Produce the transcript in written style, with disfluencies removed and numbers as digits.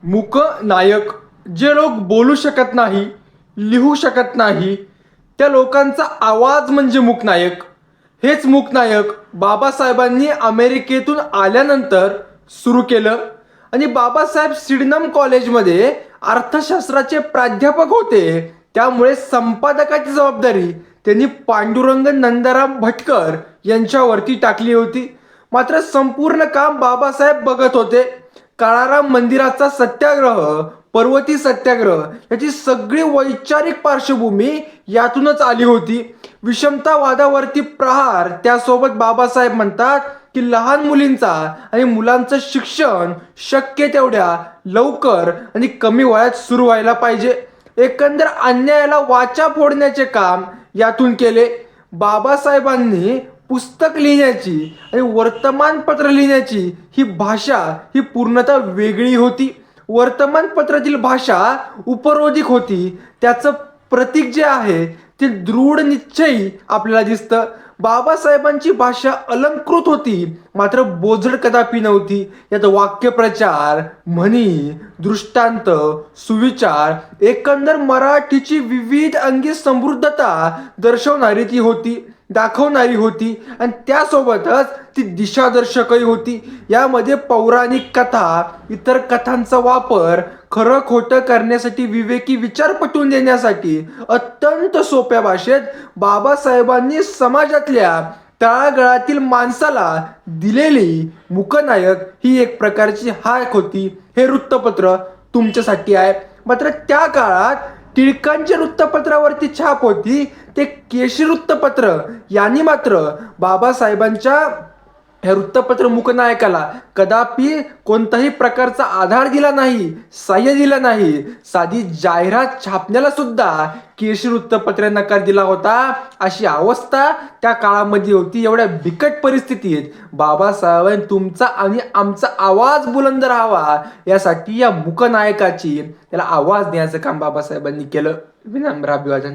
मूक नायक जे लोक बोलू शकत नाही, लिहू शकत नाही, त्या लोकांचा आवाज म्हणजे मूकनायक. हेच मूकनायक बाबासाहेबांनी अमेरिकेतून आल्यानंतर सुरू केलं. आणि बाबासाहेब सिडनम कॉलेजमध्ये अर्थशास्त्राचे प्राध्यापक होते, त्यामुळे संपादकाची जबाबदारी त्यांनी पांडुरंग नंदराम भटकर यांच्यावरती टाकली होती. मात्र संपूर्ण काम बाबासाहेब बघत होते. काळाराम मंदिराचा सत्याग्रह, पर्वती सत्याग्रह याची सगळी वैचारिक पार्श्वभूमी यातूनच आली होती. विषमतावादावरती प्रहार, त्यासोबत बाबासाहेब म्हणतात की लहान मुलींचा आणि मुलांचं शिक्षण शक्य तेवढ्या लवकर आणि कमी वयात सुरू व्हायला पाहिजे. एकंदर अन्यायाला वाचा फोडण्याचे काम यातून केले. बाबासाहेबांनी पुस्तक लिहिण्याची आणि वर्तमानपत्र लिहिण्याची ही भाषा ही पूर्णतः वेगळी होती. वर्तमानपत्रातील भाषा उपरोधिक होती. त्याचं प्रतीक जे आहे ते दृढ निश्चयी आपल्याला दिसतं. बाबासाहेबांची भाषा अलंकृत होती, मात्र बोजड कदापि नव्हती. यात वाक्यप्रचार, म्हणी, दृष्टांत, सुविचार, एकंदर मराठीची विविध अंगी समृद्धता दर्शवणारी ती होती, दाखवणारी होती. आणि त्यासोबतच ती दिशादर्शकही होती. यामध्ये पौराणिक कथा, इतर कथांचा वापर खरं खोटं करण्यासाठी, विवेकी विचार पटवून देण्यासाठी अत्यंत सोप्या भाषेत बाबासाहेबांनी समाजातल्या तळागाळातील माणसाला दिलेली मूकनायक ही एक प्रकारची हाक होती. हे वृत्तपत्र तुमच्यासाठी आहे. मात्र त्या काळात टिळकांच्या वृत्तपत्रावरती छाप होती ते केशी वृत्तपत्र यांनी मात्र बाबासाहेबांच्या हे वृत्तपत्र मूकनायकाला कदापि कोणताही प्रकारचा आधार दिला नाही, साह्य दिला नाही. साधी जाहिरात छापण्याला सुद्धा केशी वृत्तपत्र नकार दिला होता. अशी अवस्था त्या काळामध्ये होती. एवढ्या बिकट परिस्थितीत बाबासाहेबांनी तुमचा आणि आमचा आवाज बुलंद राहावा यासाठी या मूकनायकाची त्याला आवाज देण्याचं काम बाबासाहेबांनी केलं. विनम्र अभिवादन.